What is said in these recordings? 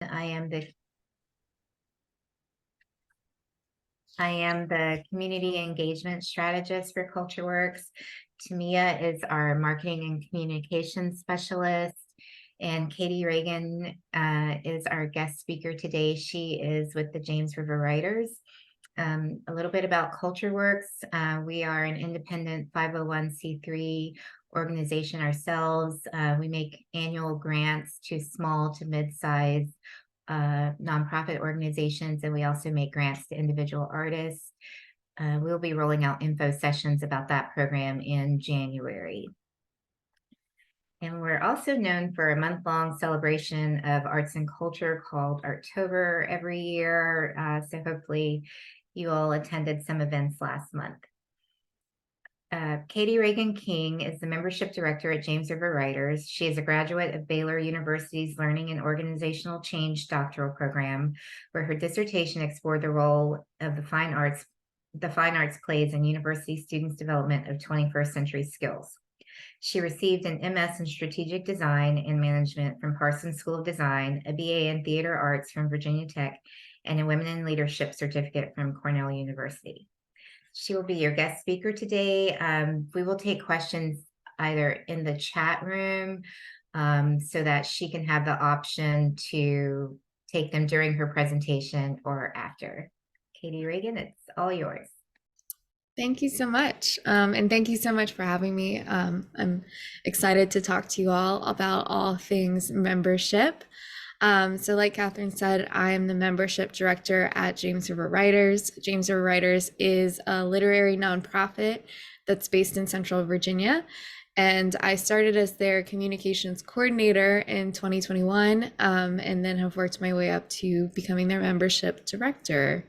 I am the community engagement strategist for Cultureworks. Tamia is our marketing and communications specialist, and Catie-Reagan is our guest speaker today. She is with the James River Writers. A little bit about Cultureworks. We are an independent 501c3 organization ourselves. We make annual grants to small to mid-size nonprofit organizations, and we also make grants to individual artists. We'll be rolling out info sessions about that program in January. And we're also known for a month-long celebration of arts and culture called Artober every year. So hopefully you all attended some events last month. Catie-Reagan King is the membership director at James River Writers. She is a graduate of Baylor University's Learning and Organizational Change doctoral program, where her dissertation explored the role of the fine arts plays in university students' development of 21st century skills. She received an MS in Strategic Design and Management from Parsons School of Design, a BA in Theater Arts from Virginia Tech, and a Women in Leadership certificate from Cornell University. She will be your guest speaker today. We will take questions either in the chat room so that she can have the option to take them during her presentation or after. Catie-Reagan, it's all yours. Thank you so much. And thank you so much for having me. I'm excited to talk to you all about all things membership. So like Catherine said, I am the membership director at James River Writers. James River Writers is a literary nonprofit that's based in Central Virginia. And I started as their communications coordinator in 2021, and then have worked my way up to becoming their membership director.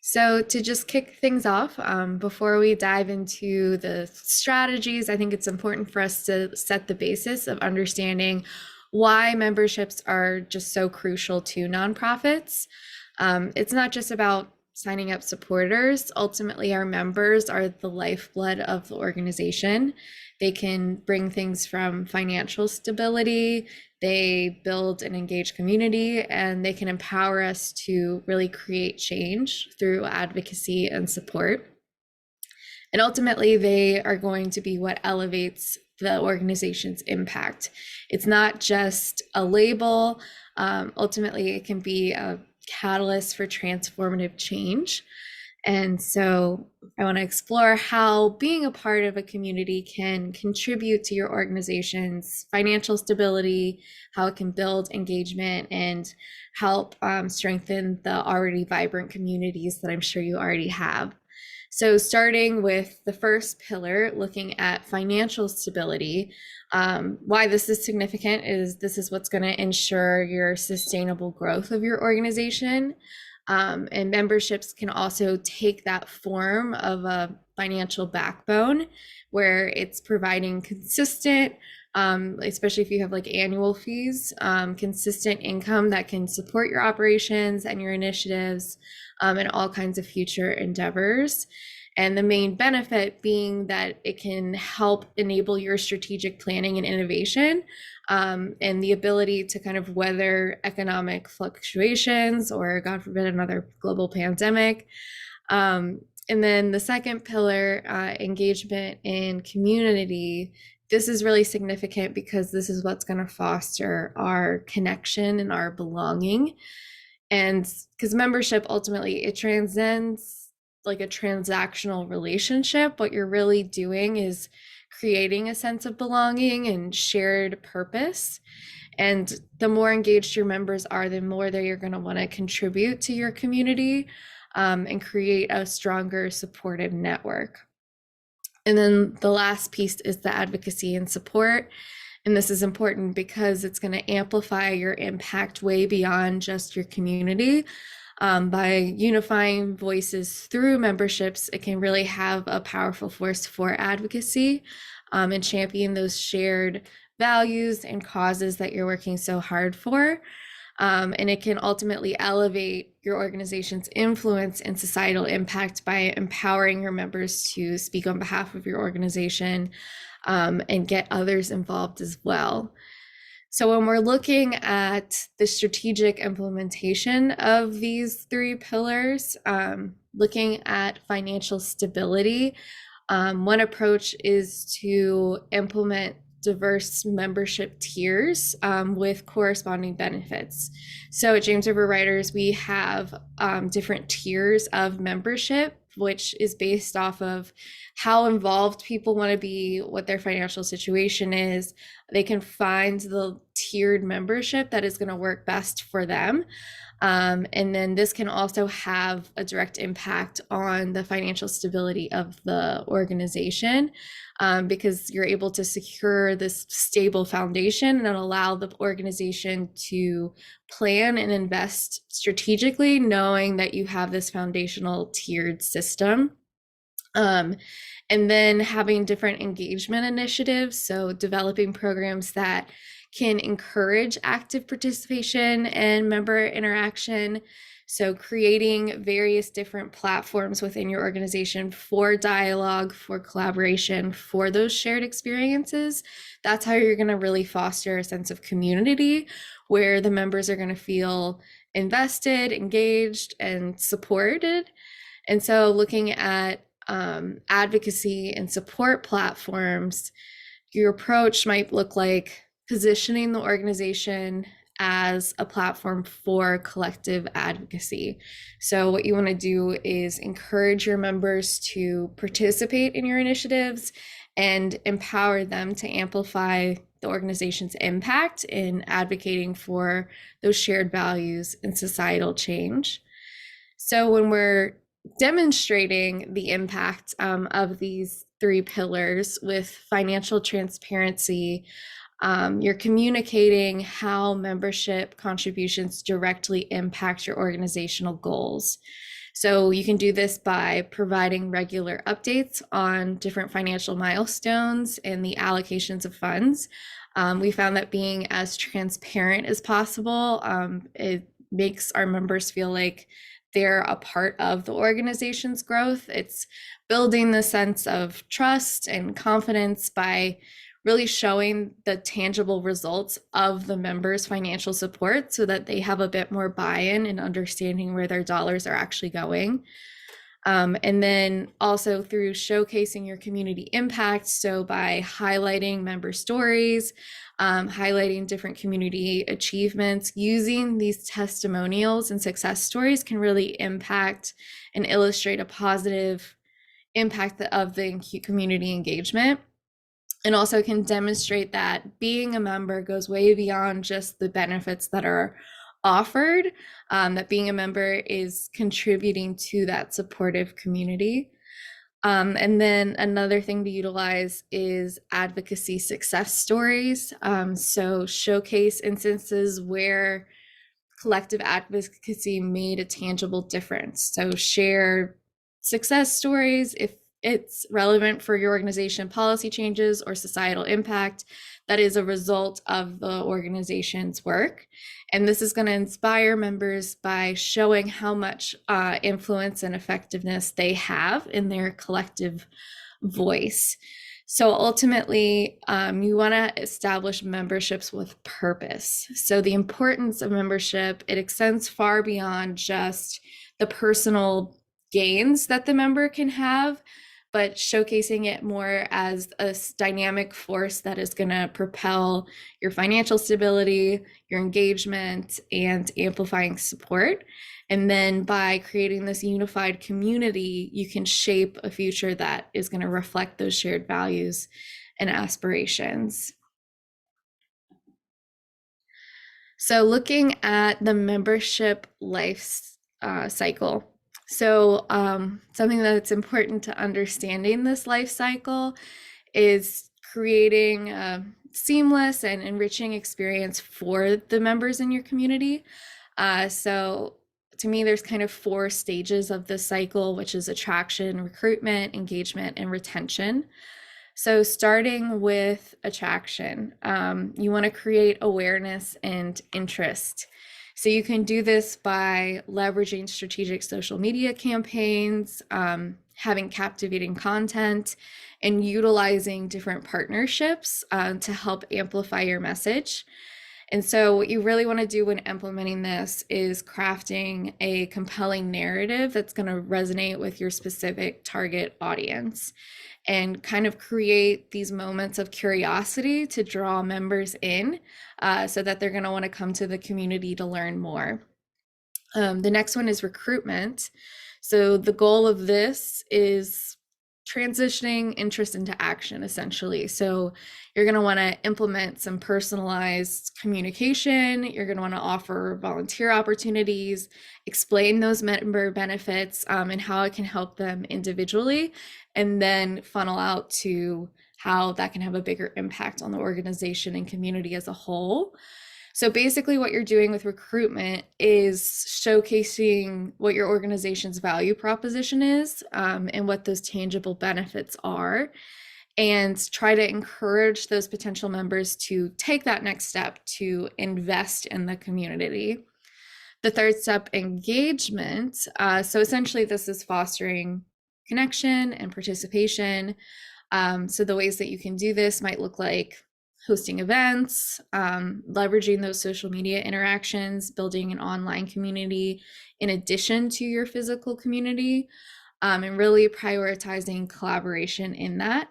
So to just kick things off, before we dive into the strategies, I think it's important for us to set the basis of understanding why memberships are just so crucial to nonprofits. It's not just about signing up supporters. Ultimately, our members are the lifeblood of the organization. They can bring things from financial stability, they build an engaged community, and they can empower us to really create change through advocacy and support. And ultimately, they are going to be what elevates the organization's impact. It's not just a label. Ultimately, it can be a catalyst for transformative change. And so I want to explore how being a part of a community can contribute to your organization's financial stability, how it can build engagement, and help strengthen the already vibrant communities that I'm sure you already have. So starting with the first pillar, looking at financial stability, why this is significant is this is what's going to ensure your sustainable growth of your organization. And memberships can also take that form of a financial backbone where it's providing consistent, especially if you have like annual fees, consistent income that can support your operations and your initiatives and all kinds of future endeavors. And the main benefit being that it can help enable your strategic planning and innovation, and the ability to kind of weather economic fluctuations or, God forbid, another global pandemic. And then the second pillar, engagement in community. This is really significant because this is what's going to foster our connection and our belonging. And because membership ultimately, it transcends like a transactional relationship. What you're really doing is creating a sense of belonging and shared purpose. And the more engaged your members are, the more that you're going to want to contribute to your community and create a stronger supportive network. And then the last piece is the advocacy and support. And this is important because it's going to amplify your impact way beyond just your community. By unifying voices through memberships, it can really have a powerful force for advocacy and champion those shared values and causes that you're working so hard for. And it can ultimately elevate your organization's influence and societal impact by empowering your members to speak on behalf of your organization and get others involved as well. So when we're looking at the strategic implementation of these three pillars, looking at financial stability, one approach is to implement diverse membership tiers with corresponding benefits. So at James River Writers, we have different tiers of membership, which is based off of how involved people want to be, what their financial situation is. They can find the tiered membership that is going to work best for them. And then this can also have a direct impact on the financial stability of the organization, because you're able to secure this stable foundation and allow the organization to plan and invest strategically, knowing that you have this foundational tiered system. And then having different engagement initiatives, so developing programs that can encourage active participation and member interaction. So creating various different platforms within your organization for dialogue, for collaboration, for those shared experiences. That's how you're going to really foster a sense of community where the members are going to feel invested, engaged, and supported. And so looking at advocacy and support platforms, your approach might look like positioning the organization as a platform for collective advocacy. So what you want to do is encourage your members to participate in your initiatives and empower them to amplify the organization's impact in advocating for those shared values and societal change. So when we're demonstrating the impact of these three pillars with financial transparency, you're communicating how membership contributions directly impact your organizational goals. So you can do this by providing regular updates on different financial milestones and the allocations of funds. We found that being as transparent as possible, it makes our members feel like they're a part of the organization's growth. It's building the sense of trust and confidence by really showing the tangible results of the members' financial support so that they have a bit more buy-in and understanding where their dollars are actually going. And then also through showcasing your community impact. So by highlighting member stories, highlighting different community achievements, using these testimonials and success stories can really impact and illustrate a positive impact of the community engagement. And also can demonstrate that being a member goes way beyond just the benefits that are offered, that being a member is contributing to that supportive community. And then another thing to utilize is advocacy success stories. So showcase instances where collective advocacy made a tangible difference. So share success stories if it's relevant for your organization policy changes or societal impact that is a result of the organization's work. And this is going to inspire members by showing how much influence and effectiveness they have in their collective voice. So ultimately, you want to establish memberships with purpose. So the importance of membership, it extends far beyond just the personal gains that the member can have, but showcasing it more as a dynamic force that is going to propel your financial stability, your engagement, and amplifying support. And then by creating this unified community, you can shape a future that is going to reflect those shared values and aspirations. So looking at the membership life cycle. So something that's important to understanding this life cycle is creating a seamless and enriching experience for the members in your community. So to me, there's kind of 4 stages of this cycle, which is attraction, recruitment, engagement, and retention. So starting with attraction, you want to create awareness and interest. So you can do this by leveraging strategic social media campaigns, having captivating content, and utilizing different partnerships to help amplify your message. And so, what you really want to do when implementing this is crafting a compelling narrative that's going to resonate with your specific target audience and kind of create these moments of curiosity to draw members in so that they're going to want to come to the community to learn more. The next one is recruitment. So the goal of this is transitioning interest into action, essentially. So you're going to want to implement some personalized communication. You're going to want to offer volunteer opportunities, explain those member benefits and how it can help them individually, and then funnel out to how that can have a bigger impact on the organization and community as a whole. So basically, what you're doing with recruitment is showcasing what your organization's value proposition is and what those tangible benefits are, and try to encourage those potential members to take that next step to invest in the community. The third step, engagement. So essentially, this is fostering connection and participation. So the ways that you can do this might look like hosting events, leveraging those social media interactions, building an online community in addition to your physical community, and really prioritizing collaboration in that.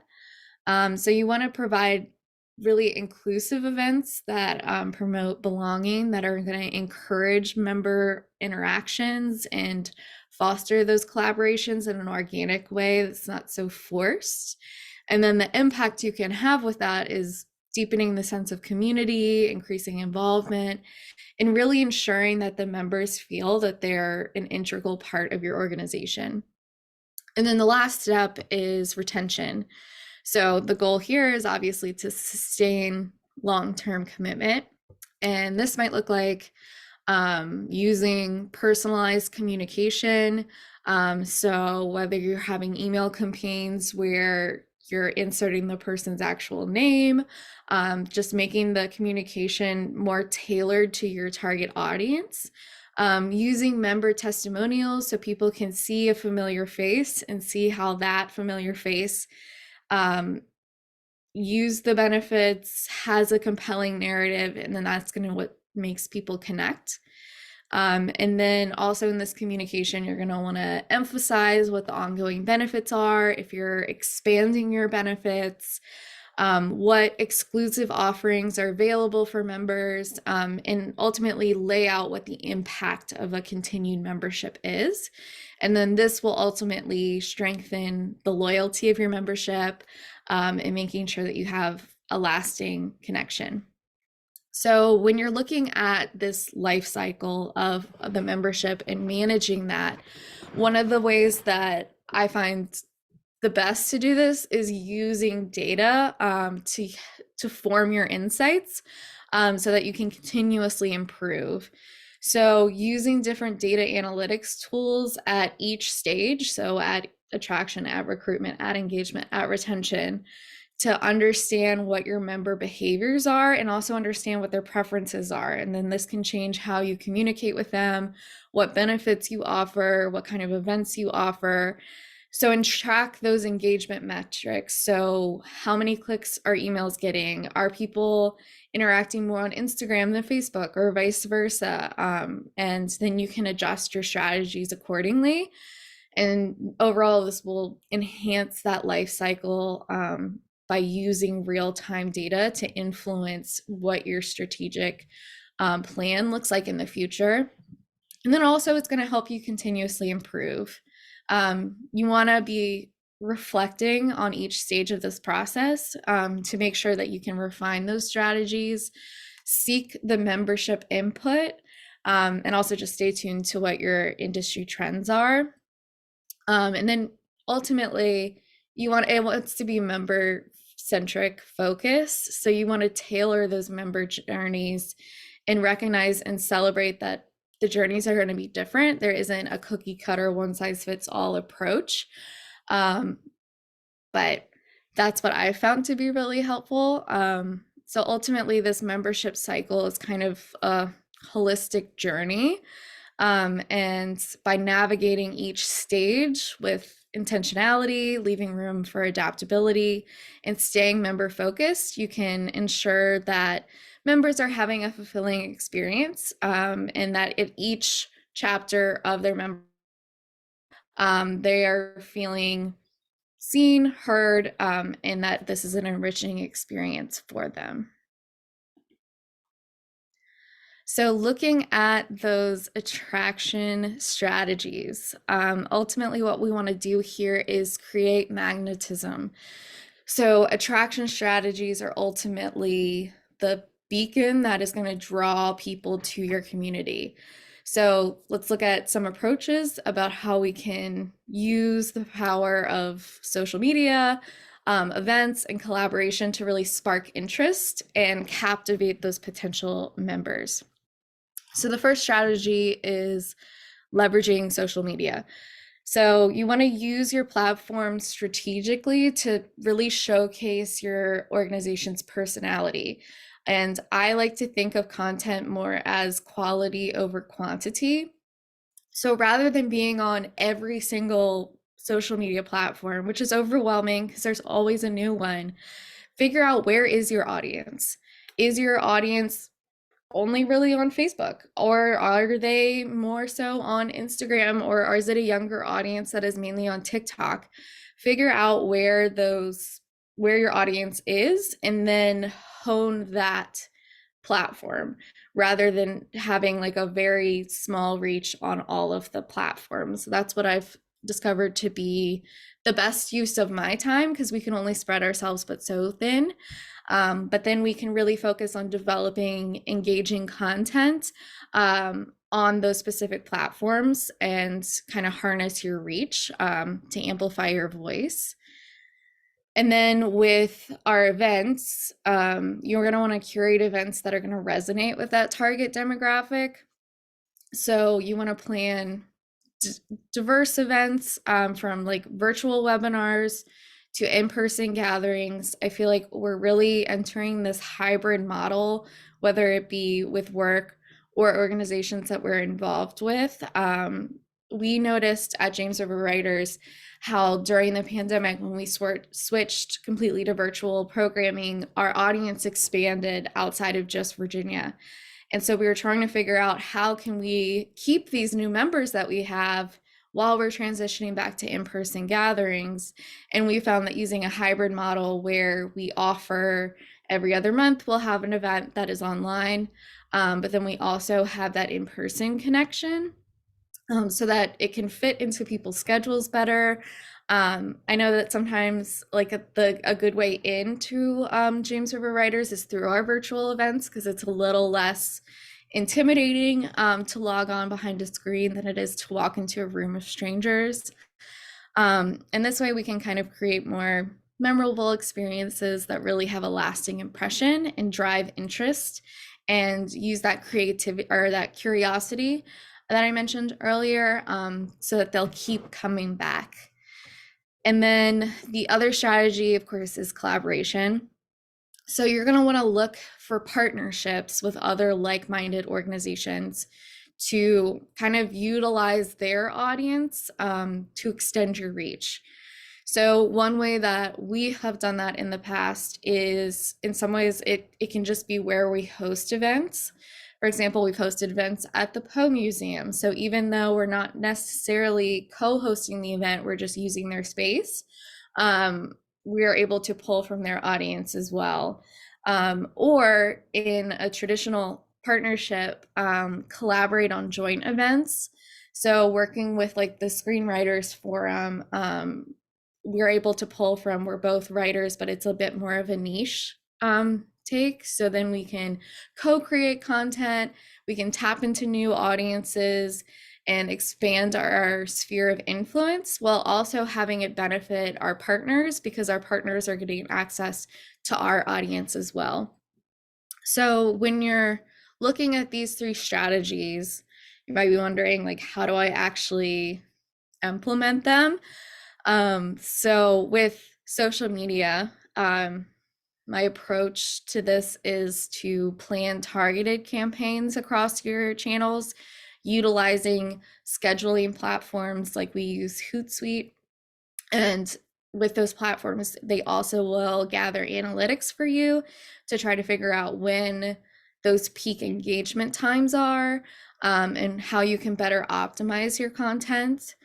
So you want to provide really inclusive events that promote belonging, that are going to encourage member interactions and foster those collaborations in an organic way that's not so forced. And then the impact you can have with that is deepening the sense of community, increasing involvement, and really ensuring that the members feel that they're an integral part of your organization. And then the last step is retention. So the goal here is obviously to sustain long-term commitment. And this might look like using personalized communication. So whether you're having email campaigns where you're inserting the person's actual name, just making the communication more tailored to your target audience. Using member testimonials so people can see a familiar face and see how that familiar face use the benefits, has a compelling narrative, and then that's going to what makes people connect. And then also in this communication, you're going to want to emphasize what the ongoing benefits are. If you're expanding your benefits, what exclusive offerings are available for members, and ultimately lay out what the impact of a continued membership is. And then this will ultimately strengthen the loyalty of your membership and making sure that you have a lasting connection. So when you're looking at this life cycle of the membership and managing that, one of the ways that I find the best to do this is using data to form your insights so that you can continuously improve. So using different data analytics tools at each stage, so at attraction, at recruitment, at engagement, at retention, to understand what your member behaviors are and also understand what their preferences are. And then this can change how you communicate with them, what benefits you offer, what kind of events you offer. So, and track those engagement metrics. So how many clicks are emails getting? Are people interacting more on Instagram than Facebook, or vice versa? And then you can adjust your strategies accordingly. And overall, this will enhance that life cycle by using real-time data to influence what your strategic plan looks like in the future. And then also it's going to help you continuously improve. You want to be reflecting on each stage of this process to make sure that you can refine those strategies, seek the membership input, and also just stay tuned to what your industry trends are. And then ultimately, it wants to be member centric focus. So you want to tailor those member journeys and recognize and celebrate that the journeys are going to be different. There isn't a cookie cutter, one size fits all approach. But that's what I found to be really helpful. So ultimately, this membership cycle is kind of a holistic journey. And by navigating each stage with intentionality, leaving room for adaptability, and staying member focused, you can ensure that members are having a fulfilling experience, and that at each chapter of their member, they are feeling seen, heard, and that this is an enriching experience for them. So looking at those attraction strategies, ultimately what we want to do here is create magnetism. So attraction strategies are ultimately the beacon that is going to draw people to your community. So let's look at some approaches about how we can use the power of social media, events, and collaboration to really spark interest and captivate those potential members. So the first strategy is leveraging social media. So you want to use your platform strategically to really showcase your organization's personality. And I like to think of content more as quality over quantity. So rather than being on every single social media platform, which is overwhelming because there's always a new one, figure out where is your audience. Is your audience only really on Facebook, or are they more so on Instagram, or is it a younger audience that is mainly on TikTok? Figure out where your audience is, and then hone that platform rather than having like a very small reach on all of the platforms. That's what I've discovered to be the best use of my time, because we can only spread ourselves but so thin. But then we can really focus on developing engaging content on those specific platforms and kind of harness your reach to amplify your voice. And then with our events, you're going to want to curate events that are going to resonate with that target demographic. So you want to plan diverse events, from like virtual webinars to in-person gatherings. I feel like we're really entering this hybrid model, whether it be with work or organizations that we're involved with. We noticed at James River Writers how during the pandemic, when we switched completely to virtual programming, our audience expanded outside of just Virginia. And so we were trying to figure out how can we keep these new members that we have while we're transitioning back to in-person gatherings. And we found that using a hybrid model where we offer every other month, we'll have an event that is online, but then we also have that in-person connection, so that it can fit into people's schedules better. I know that sometimes like a good way into James River Writers is through our virtual events, because it's a little less intimidating to log on behind a screen than it is to walk into a room of strangers. And this way we can kind of create more memorable experiences that really have a lasting impression and drive interest, and use that creativity or that curiosity that I mentioned earlier, so that they'll keep coming back. And then the other strategy, of course, is collaboration. So you're going to want to look for partnerships with other like-minded organizations to kind of utilize their audience to extend your reach. So one way that we have done that in the past is, in some ways, it can just be where we host events. For example, we've hosted events at the Poe Museum. So even though we're not necessarily co-hosting the event, we're just using their space, we are able to pull from their audience as well. Or in a traditional partnership, collaborate on joint events. So working with like the Screenwriters Forum, we're able to pull from, we're both writers, but it's a bit more of a niche take. So then we can co-create content, we can tap into new audiences and expand our sphere of influence, while also having it benefit our partners, because our partners are getting access to our audience as well. So when you're looking at these three strategies, you might be wondering, like, how do I actually implement them? So with social media, my approach to this is to plan targeted campaigns across your channels, utilizing scheduling platforms like we use Hootsuite. And with those platforms, they also will gather analytics for you to try to figure out when those peak engagement times are, and how you can better optimize your content.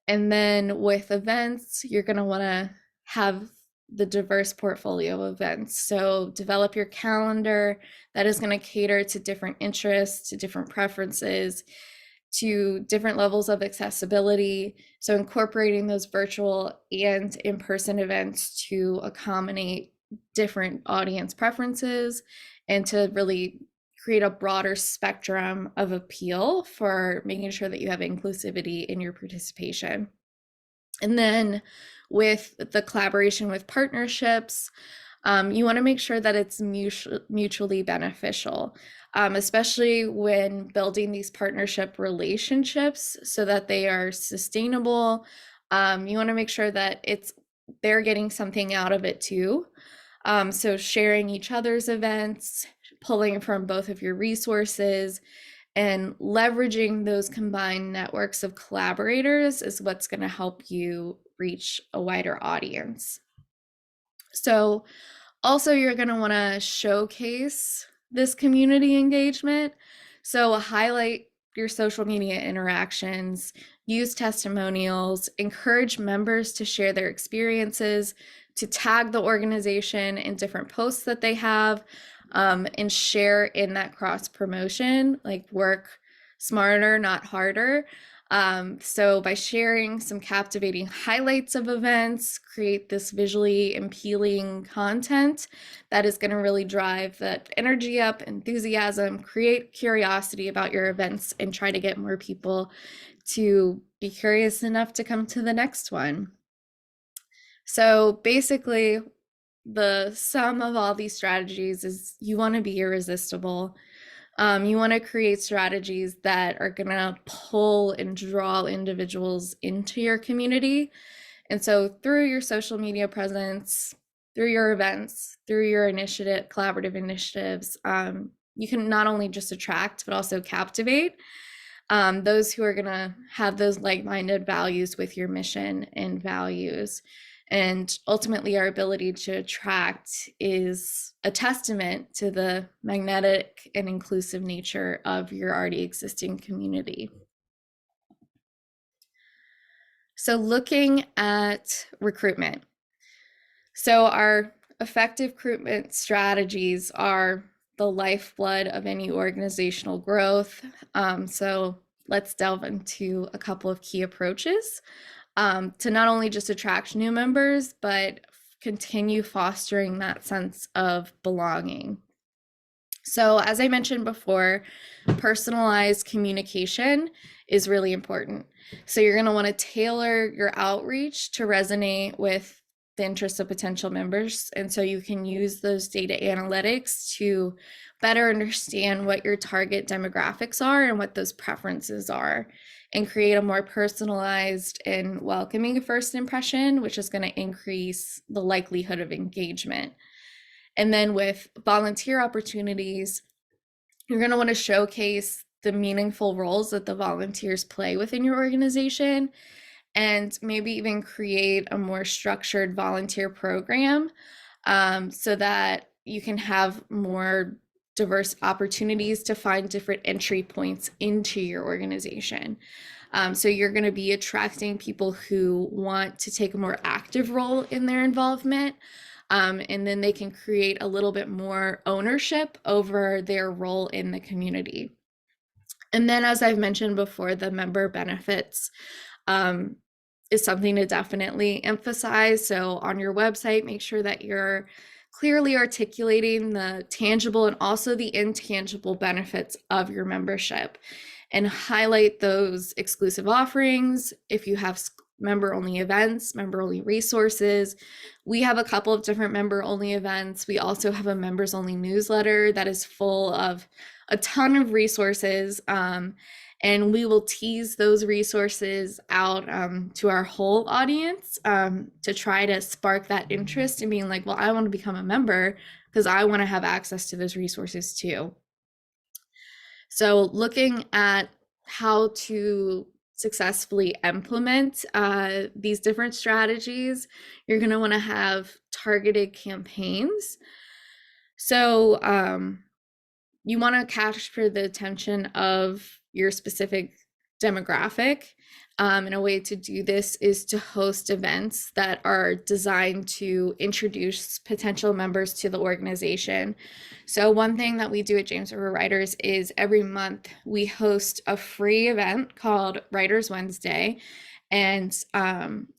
And then with events, you're going to want to have the diverse portfolio of events. So develop your calendar that is going to cater to different interests, to different preferences, to different levels of accessibility. So incorporating those virtual and in-person events to accommodate different audience preferences and to really create a broader spectrum of appeal for making sure that you have inclusivity in your participation. And then with the collaboration with partnerships, you want to make sure that it's mutually beneficial, especially when building these partnership relationships so that they are sustainable. You want to make sure that they're getting something out of it too. So sharing each other's events, pulling from both of your resources, and leveraging those combined networks of collaborators is what's going to help you reach a wider audience. So also, you're going to want to showcase this community engagement. So highlight your social media interactions, use testimonials, encourage members to share their experiences, to tag the organization in different posts that they have, and share in that cross promotion, like work smarter, not harder. So by sharing some captivating highlights of events, create this visually appealing content that is going to really drive that energy up, enthusiasm, create curiosity about your events, and try to get more people to be curious enough to come to the next one. So basically, the sum of all these strategies is you want to be irresistible. You want to create strategies that are going to pull and draw individuals into your community. And so through your social media presence, through your events, through your collaborative initiatives, you can not only just attract, but also captivate those who are going to have those like-minded values with your mission and values. And ultimately, our ability to attract is a testament to the magnetic and inclusive nature of your already existing community. So looking at recruitment. So our effective recruitment strategies are the lifeblood of any organizational growth. So let's delve into a couple of key approaches to not only just attract new members, but continue fostering that sense of belonging. So as I mentioned before, personalized communication is really important. So you're going to want to tailor your outreach to resonate with the interests of potential members. And so you can use those data analytics to better understand what your target demographics are and what those preferences are, and create a more personalized and welcoming first impression, which is going to increase the likelihood of engagement. And then with volunteer opportunities, you're going to want to showcase the meaningful roles that the volunteers play within your organization, and maybe even create a more structured volunteer program so that you can have more diverse opportunities to find different entry points into your organization. So you're going to be attracting people who want to take a more active role in their involvement. And then they can create a little bit more ownership over their role in the community. And then, as I've mentioned before, the member benefits is something to definitely emphasize. So on your website, make sure that you're clearly articulating the tangible and also the intangible benefits of your membership, and highlight those exclusive offerings. If you have member-only events, member-only resources, we have a couple of different member-only events. We also have a members-only newsletter that is full of a ton of resources, and we will tease those resources out to our whole audience to try to spark that interest in being like, well, I want to become a member because I want to have access to those resources too. So looking at how to successfully implement these different strategies, you're going to want to have targeted campaigns. So you want to capture the attention of your specific demographic. And a way to do this is to host events that are designed to introduce potential members to the organization. So one thing that we do at James River Writers is every month we host a free event called Writers Wednesday. And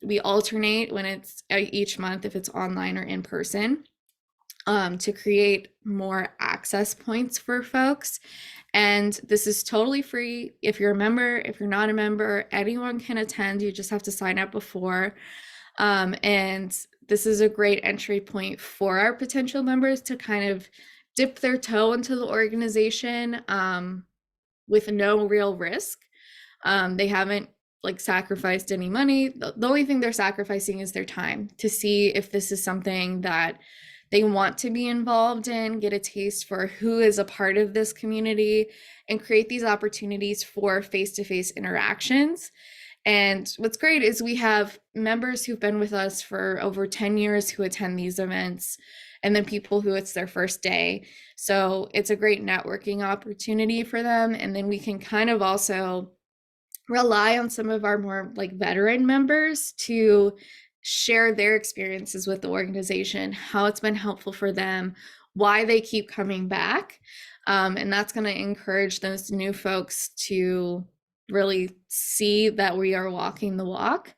we alternate when it's each month, if it's online or in person, to create more access points for folks. And this is totally free. If you're a member, if you're not a member, anyone can attend. You just have to sign up before. And this is a great entry point for our potential members to kind of dip their toe into the organization with no real risk. They haven't like sacrificed any money. The only thing they're sacrificing is their time to see if this is something that they want to be involved in, get a taste for who is a part of this community, and create these opportunities for face-to-face interactions. And what's great is we have members who've been with us for over 10 years who attend these events, and then people who it's their first day. So it's a great networking opportunity for them. And then we can kind of also rely on some of our more like veteran members to share their experiences with the organization, how it's been helpful for them, why they keep coming back. And that's going to encourage those new folks to really see that we are walking the walk.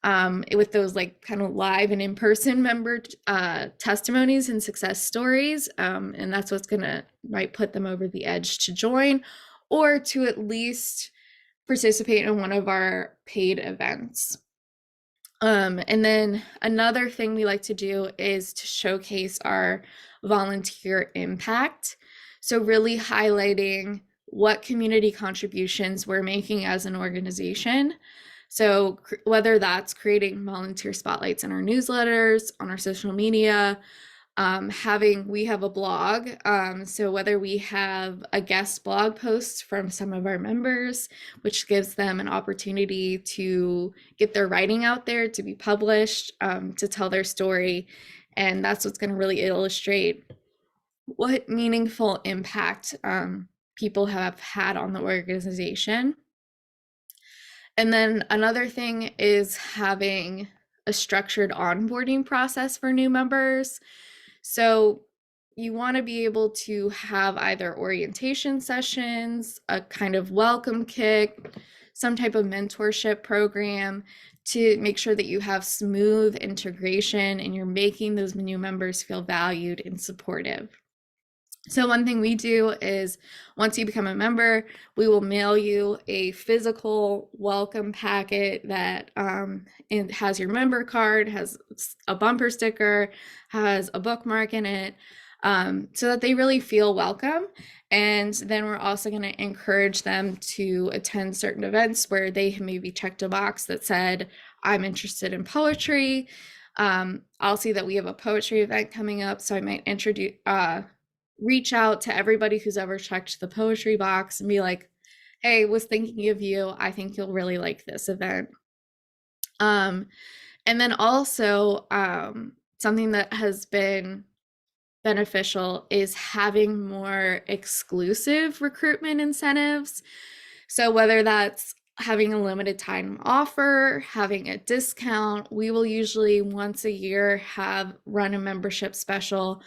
With those like kind of live and in-person member testimonies and success stories. And that's what's gonna might put them over the edge to join or to at least participate in one of our paid events. And then another thing we like to do is to showcase our volunteer impact. So really highlighting what community contributions we're making as an organization. So whether that's creating volunteer spotlights in our newsletters, on our social media, we have a blog. So whether we have a guest blog post from some of our members, which gives them an opportunity to get their writing out there, to be published, to tell their story. And that's what's going to really illustrate what meaningful impact people have had on the organization. And then another thing is having a structured onboarding process for new members. So you want to be able to have either orientation sessions, a kind of welcome kit, some type of mentorship program to make sure that you have smooth integration and you're making those new members feel valued and supportive. So one thing we do is once you become a member, we will mail you a physical welcome packet that it has your member card, has a bumper sticker, has a bookmark in it, so that they really feel welcome. And then we're also going to encourage them to attend certain events where they maybe checked a box that said, I'm interested in poetry. I'll see that we have a poetry event coming up, so I might reach out to everybody who's ever checked the poetry box and be like, hey, was thinking of you. I think you'll really like this event. And then also something that has been beneficial is having more exclusive recruitment incentives. So whether that's having a limited time offer, having a discount, we will usually once a year run a membership special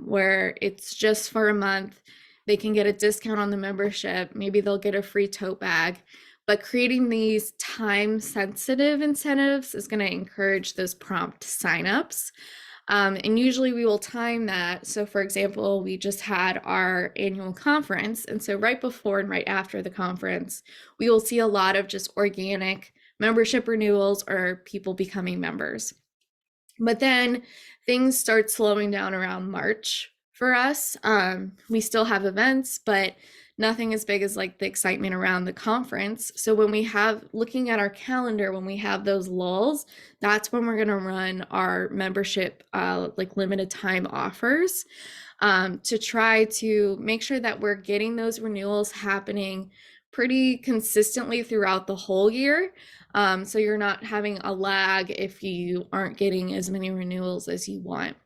where it's just for a month. They can get a discount on the membership. Maybe they'll get a free tote bag. But creating these time-sensitive incentives is going to encourage those prompt signups. And usually we will time that. So for example, we just had our annual conference. And so right before and right after the conference, we will see a lot of just organic membership renewals or people becoming members. But then things start slowing down around March for us. We still have events, but nothing as big as like the excitement around the conference. So when we have, looking at our calendar, when we have those lulls, that's when we're going to run our membership like limited time offers to try to make sure that we're getting those renewals happening pretty consistently throughout the whole year. So you're not having a lag if you aren't getting as many renewals as you want.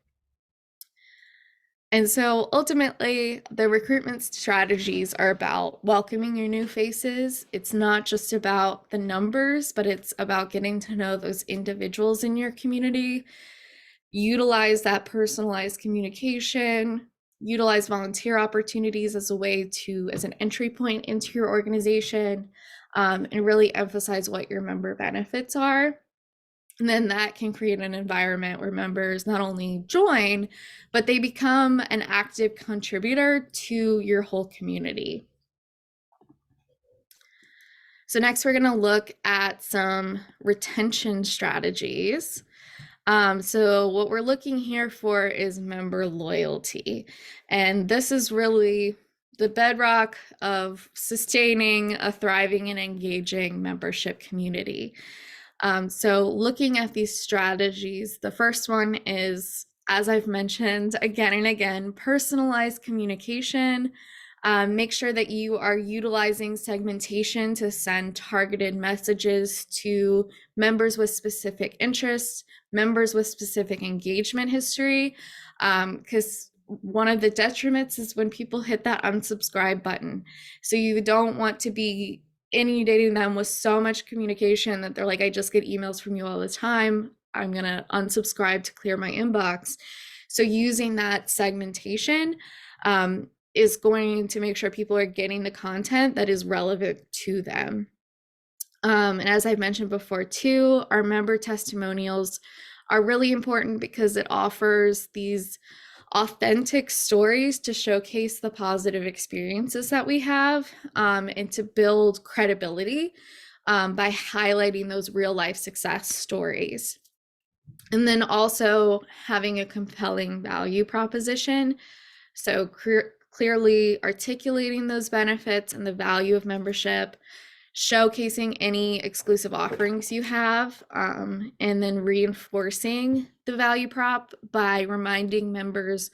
And so ultimately, the recruitment strategies are about welcoming your new faces. It's not just about the numbers, but it's about getting to know those individuals in your community. Utilize that personalized communication, utilize volunteer opportunities as a way to, as an entry point into your organization, and really emphasize what your member benefits are. And then that can create an environment where members not only join, but they become an active contributor to your whole community. So next we're gonna look at some retention strategies. So what we're looking here for is member loyalty. And this is really the bedrock of sustaining a thriving and engaging membership community. So looking at these strategies, the first one is, as I've mentioned again and again, personalized communication. Make sure that you are utilizing segmentation to send targeted messages to members with specific interests, members with specific engagement history, because one of the detriments is when people hit that unsubscribe button. So you don't want to be inundating them with so much communication that they're like, I just get emails from you all the time. I'm going to unsubscribe to clear my inbox. So using that segmentation is going to make sure people are getting the content that is relevant to them. And as I've mentioned before too, our member testimonials are really important because it offers these authentic stories to showcase the positive experiences that we have, and to build credibility by highlighting those real life success stories. And then also having a compelling value proposition. So clearly articulating those benefits and the value of membership, showcasing any exclusive offerings you have, and then reinforcing the value prop by reminding members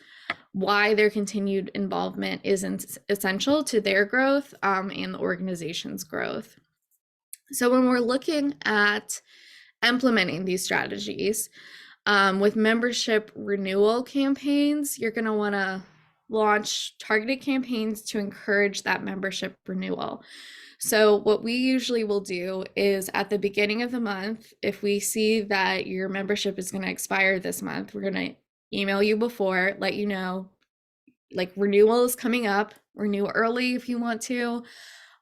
why their continued involvement is essential to their growth, and the organization's growth. So when we're looking at implementing these strategies, with membership renewal campaigns, you're going to want to launch targeted campaigns to encourage that membership renewal. So what we usually will do is at the beginning of the month, if we see that your membership is going to expire this month, we're going to email you before, let you know, like, renewal is coming up, renew early if you want to.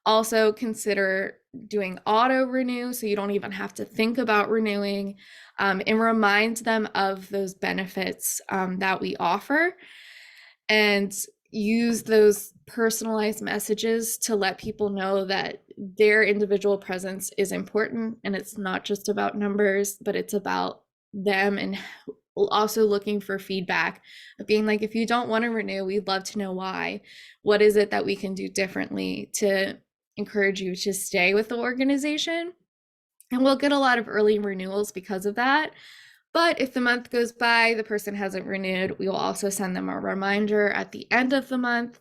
Also consider doing auto renew so you don't even have to think about renewing, and remind them of those benefits that we offer, and use those personalized messages to let people know that their individual presence is important, and it's not just about numbers, but it's about them. And also looking for feedback of being like, if you don't want to renew, we'd love to know why. What is it that we can do differently to encourage you to stay with the organization? And we'll get a lot of early renewals because of that. But if the month goes by, the person hasn't renewed, we will also send them a reminder at the end of the month,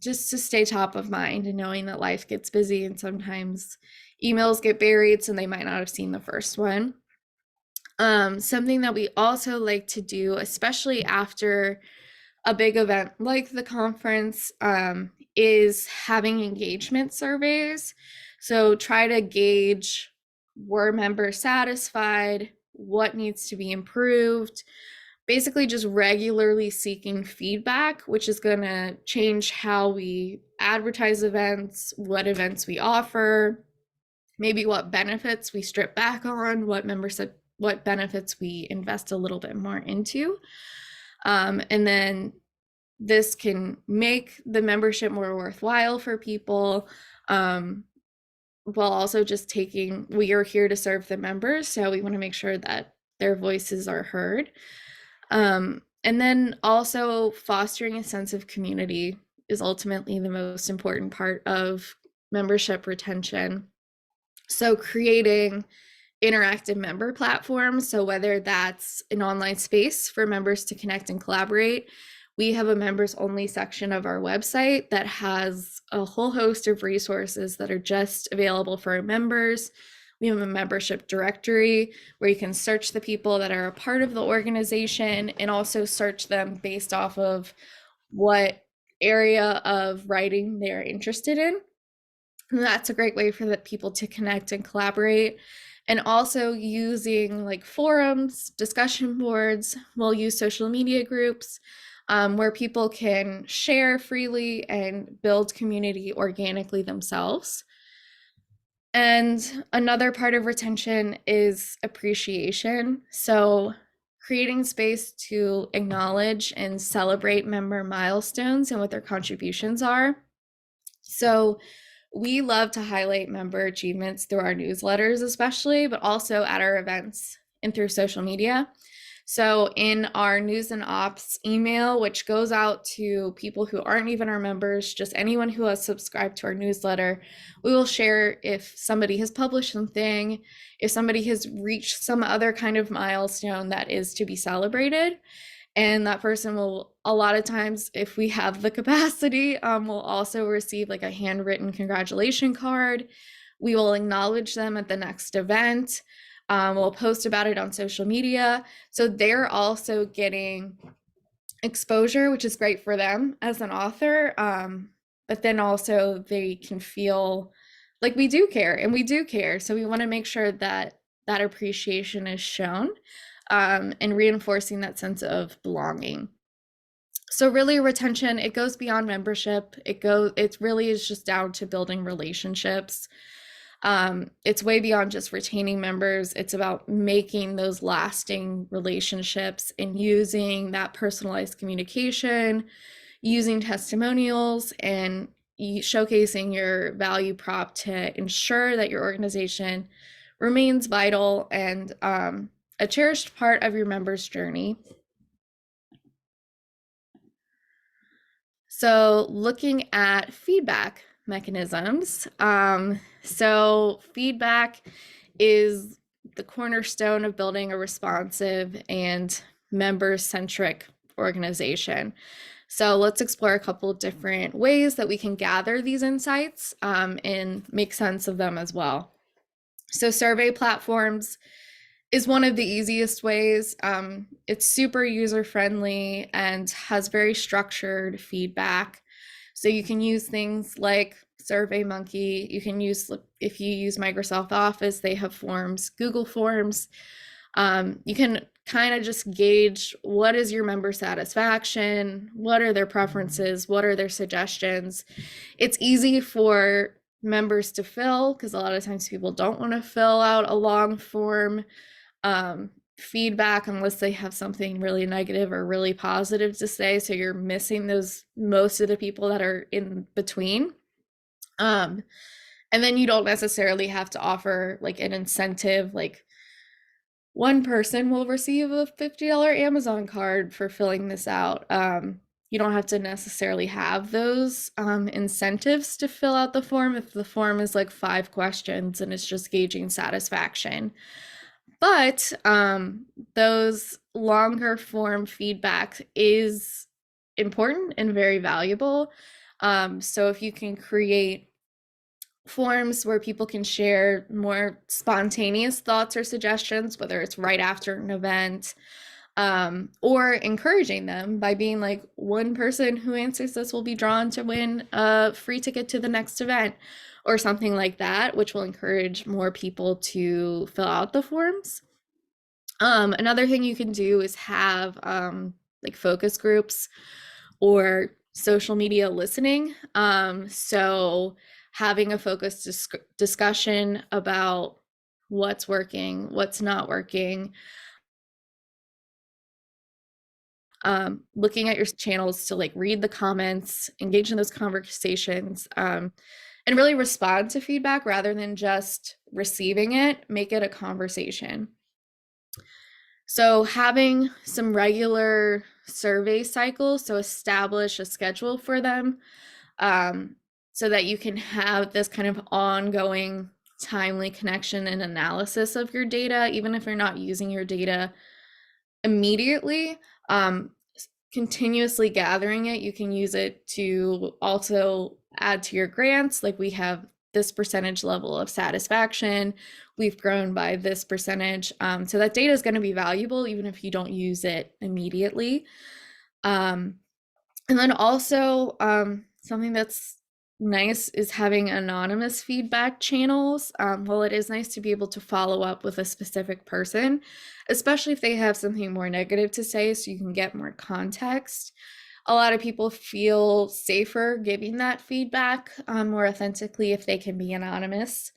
just to stay top of mind, and knowing that life gets busy and sometimes emails get buried, so they might not have seen the first one. Something that we also like to do, especially after a big event like the conference, is having engagement surveys. So try to gauge, were members satisfied, what needs to be improved, basically just regularly seeking feedback, which is going to change how we advertise events, what events we offer, maybe what benefits we strip back on, what benefits we invest a little bit more into. And then this can make the membership more worthwhile for people, while also just we are here to serve the members, so we want to make sure that their voices are heard. And then also fostering a sense of community is ultimately the most important part of membership retention. So creating interactive member platforms, so whether that's an online space for members to connect and collaborate, we have a members only section of our website that has a whole host of resources that are just available for our members. We have a membership directory where you can search the people that are a part of the organization and also search them based off of what area of writing they're interested in. And that's a great way for the people to connect and collaborate. And also using like forums, discussion boards, we'll use social media groups where people can share freely and build community organically themselves. And another part of retention is appreciation. So, creating space to acknowledge and celebrate member milestones and what their contributions are. So, we love to highlight member achievements through our newsletters, especially, but also at our events and through social media. So, in our news and ops email, which goes out to people who aren't even our members, just anyone who has subscribed to our newsletter, we will share if somebody has published something, if somebody has reached some other kind of milestone that is to be celebrated. And that person will, a lot of times, if we have the capacity, will also receive like a handwritten congratulation card. We will acknowledge them at the next event. We'll post about it on social media. So they're also getting exposure, which is great for them as an author. But then also they can feel like we do care, and we do care. So we want to make sure that that appreciation is shown, and reinforcing that sense of belonging. So really retention, it goes beyond membership. It really is just down to building relationships. It's way beyond just retaining members. It's about making those lasting relationships and using that personalized communication, using testimonials, and showcasing your value prop to ensure that your organization remains vital and a cherished part of your members' journey. So looking at feedback mechanisms. So feedback is the cornerstone of building a responsive and member-centric organization. So let's explore a couple of different ways that we can gather these insights and make sense of them as well. So survey platforms is one of the easiest ways. It's super user-friendly and has very structured feedback. So you can use things like SurveyMonkey. You can use, if you use Microsoft Office, they have forms, Google Forms. You can kind of just gauge what is your member satisfaction, what are their preferences, what are their suggestions. It's easy for members to fill because a lot of times people don't want to fill out a long form feedback unless they have something really negative or really positive to say. So you're missing most of the people that are in between. And then you don't necessarily have to offer like an incentive, like one person will receive a $50 Amazon card for filling this out. You don't have to necessarily have those incentives to fill out the form if the form is like 5 questions and it's just gauging satisfaction. But those longer form feedback is important and very valuable. So if you can create forms where people can share more spontaneous thoughts or suggestions, whether it's right after an event, or encouraging them by being like, one person who answers this will be drawn to win a free ticket to the next event, or something like that, which will encourage more people to fill out the forms. Another thing you can do is have like focus groups or social media listening. So having a focused discussion about what's working, what's not working, looking at your channels to like read the comments, engage in those conversations, and really respond to feedback rather than just receiving it. Make it a conversation. So having some regular survey cycles, so establish a schedule for them, so that you can have this kind of ongoing timely connection and analysis of your data, even if you're not using your data immediately. Continuously gathering it, you can use it to also add to your grants. Like we have this percentage level of satisfaction. We've grown by this percentage. So that data is going to be valuable even if you don't use it immediately. And then also something that's nice is having anonymous feedback channels. Well, it is nice to be able to follow up with a specific person, especially if they have something more negative to say, so you can get more context. A lot of people feel safer giving that feedback more authentically if they can be anonymous.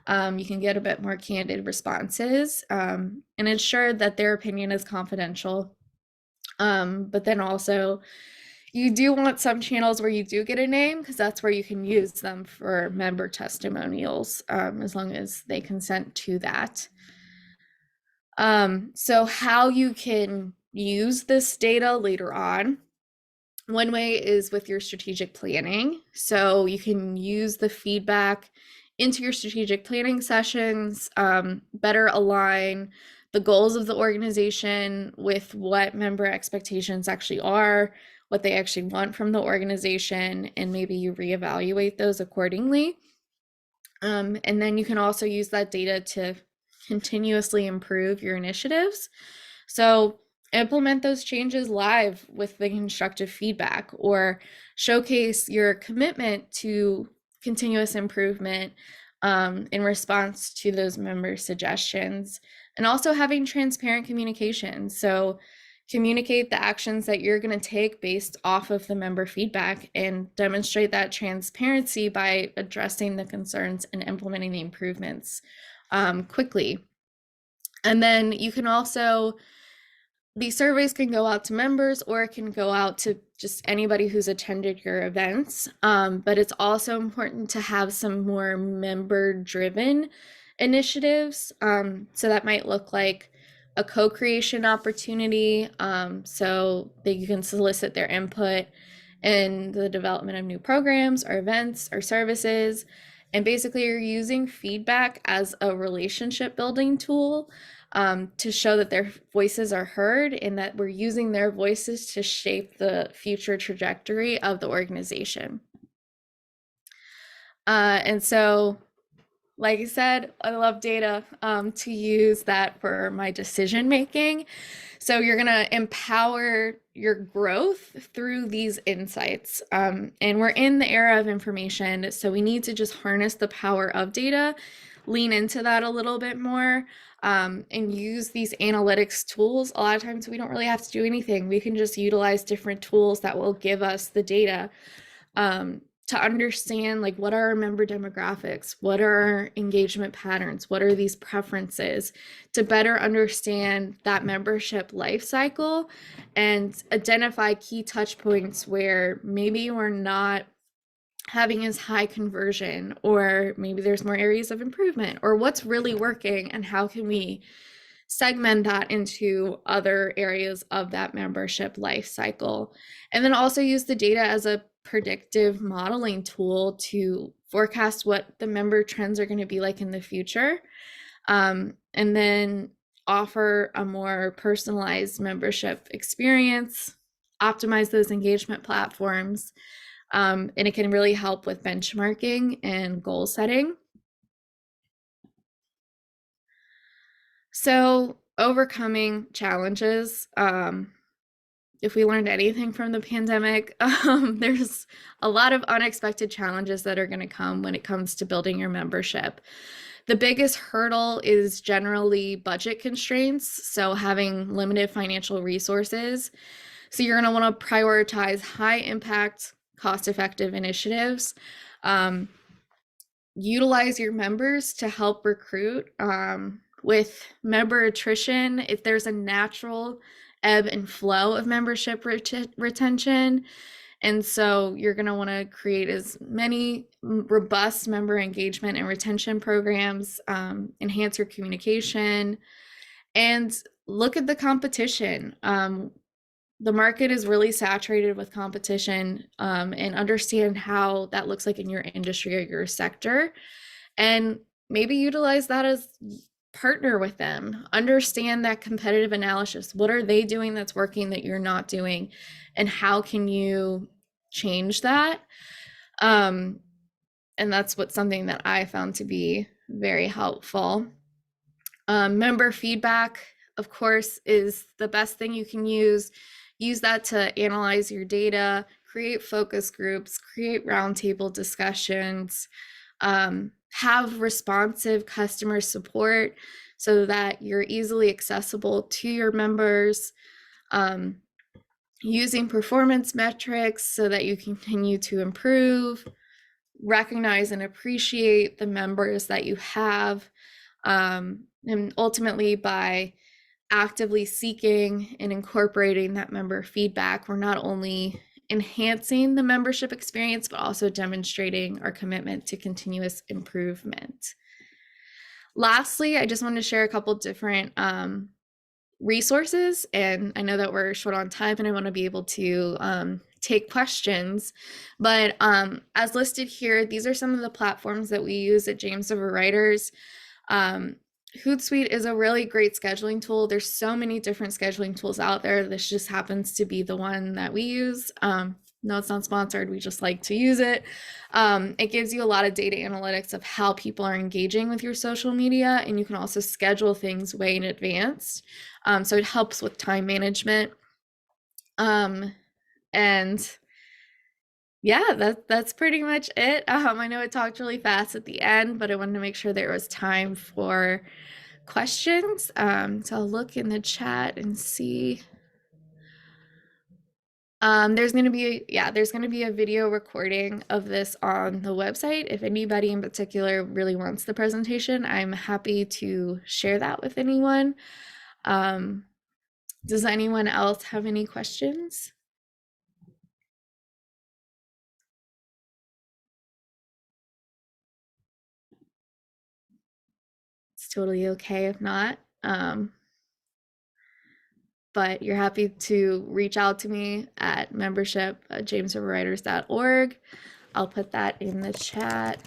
You can get a bit more candid responses and ensure that their opinion is confidential. But then also, you do want some channels where you do get a name, because that's where you can use them for member testimonials, as long as they consent to that. So how you can use this data later on. One way is with your strategic planning. So you can use the feedback into your strategic planning sessions, better align the goals of the organization with what member expectations actually are, what they actually want from the organization, and maybe you reevaluate those accordingly. And then you can also use that data to continuously improve your initiatives. So implement those changes live with the constructive feedback, or showcase your commitment to continuous improvement in response to those member suggestions. And also having transparent communication. So communicate the actions that you're going to take based off of the member feedback, and demonstrate that transparency by addressing the concerns and implementing the improvements quickly. And then you can also, these surveys can go out to members, or it can go out to just anybody who's attended your events. But it's also important to have some more member-driven initiatives. So that might look like a co-creation opportunity, so that you can solicit their input in the development of new programs or events or services. And basically, you're using feedback as a relationship building tool, to show that their voices are heard, and that we're using their voices to shape the future trajectory of the organization. And so, like I said, I love data to use that for my decision making. So you're going to empower your growth through these insights. And we're in the era of information, so we need to just harness the power of data, lean into that a little bit more, and use these analytics tools. A lot of times we don't really have to do anything. We can just utilize different tools that will give us the data to understand, like, what are our member demographics, what are our engagement patterns, what are these preferences, to better understand that membership life cycle and identify key touch points where maybe we're not having as high conversion, or maybe there's more areas of improvement, or what's really working and how can we segment that into other areas of that membership life cycle. And then also use the data as a predictive modeling tool to forecast what the member trends are going to be like in the future, and then offer a more personalized membership experience, optimize those engagement platforms, and it can really help with benchmarking and goal setting. So overcoming challenges, if we learned anything from the pandemic, there's a lot of unexpected challenges that are going to come when it comes to building your membership. The biggest hurdle is generally budget constraints, so having limited financial resources. So you're going to want to prioritize high impact, cost-effective initiatives. Utilize your members to help recruit. With member attrition, if there's a natural ebb and flow of membership retention, and so you're going to want to create as many robust member engagement and retention programs, enhance your communication, and look at the competition. The market is really saturated with competition, and understand how that looks like in your industry or your sector, and maybe utilize that as partner with them, understand that competitive analysis. What are they doing that's working that you're not doing, and how can you change that? And that's something that I found to be very helpful. Member feedback, of course, is the best thing you can use. Use that to analyze your data, create focus groups, create roundtable discussions, have responsive customer support so that you're easily accessible to your members. Using performance metrics so that you continue to improve, recognize and appreciate the members that you have, and ultimately by actively seeking and incorporating that member feedback, we're not only enhancing the membership experience, but also demonstrating our commitment to continuous improvement. Lastly, I just want to share a couple different resources, and I know that we're short on time and I want to be able to take questions, but as listed here, these are some of the platforms that we use at James River Writers. Hootsuite is a really great scheduling tool. There's so many different scheduling tools out there. This just happens to be the one that we use. No, it's not sponsored. We just like to use it. It gives you a lot of data analytics of how people are engaging with your social media, and you can also schedule things way in advance. So it helps with time management. And yeah, that's pretty much it. I know I talked really fast at the end, but I wanted to make sure there was time for questions. So I'll look in the chat and see. There's going to be a video recording of this on the website. If anybody in particular really wants the presentation, I'm happy to share that with anyone. Does anyone else have any questions? It's totally okay if not. But you're happy to reach out to me at membership@jamesriverwriters.org. I'll put that in the chat.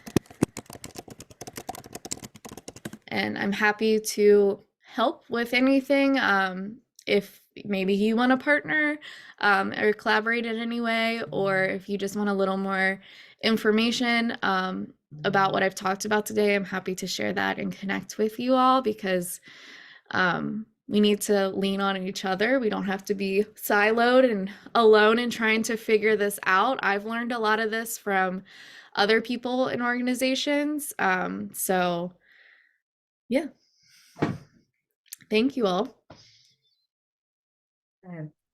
And I'm happy to help with anything. If maybe you want to partner or collaborate in any way, or if you just want a little more information about what I've talked about today, I'm happy to share that and connect with you all, because we need to lean on each other. We don't have to be siloed and alone in trying to figure this out. I've learned a lot of this from other people in organizations. So yeah, thank you all.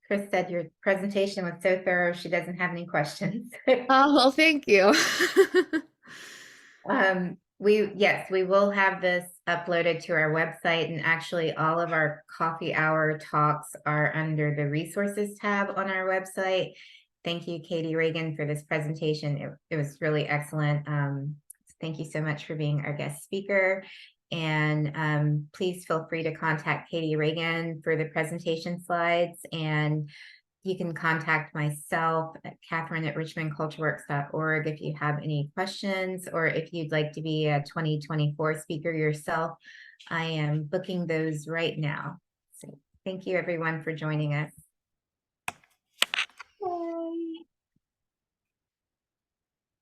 Chris said your presentation was so thorough, she doesn't have any questions. Oh, well, thank you. Yes, we will have this uploaded to our website, and actually all of our coffee hour talks are under the resources tab on our website. Thank you, Catie-Reagan, for this presentation. It was really excellent. Thank you so much for being our guest speaker. And please feel free to contact Catie-Reagan for the presentation slides, and you can contact myself at Catherine@richmondcultureworks.org if you have any questions, or if you'd like to be a 2024 speaker yourself. I am booking those right now. So thank you everyone for joining us.